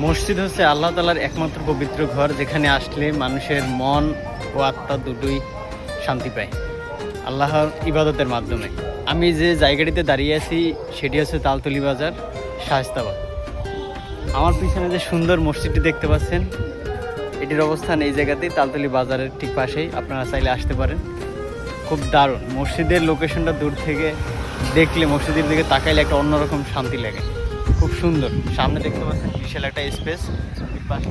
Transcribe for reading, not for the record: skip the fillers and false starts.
মসজিদ হচ্ছে আল্লাহ তাআলার একমাত্র পবিত্র ঘর, যেখানে আসলে মানুষের মন ও আত্মা দুটোই শান্তি পায় আল্লাহর ইবাদতের মাধ্যমে। আমি যে জায়গাটিতে দাঁড়িয়ে আছি সেটি হচ্ছে তালতলি বাজার, শায়েস্তাবাদ। আমার পিছনে যে সুন্দর মসজিদটি দেখতে পাচ্ছেন, এটির অবস্থান এই জায়গাতেই, তালতলি বাজারের ঠিক পাশেই। আপনারা চাইলে আসতে পারেন। খুব দারুণ মসজিদের লোকেশনটা। দূর থেকে দেখলে, মসজিদের দিকে তাকাইলে একটা অন্যরকম শান্তি লাগে। খুব সুন্দর। সামনে দেখতে পাচ্ছেন বিশাল একটা স্পেস, পাশে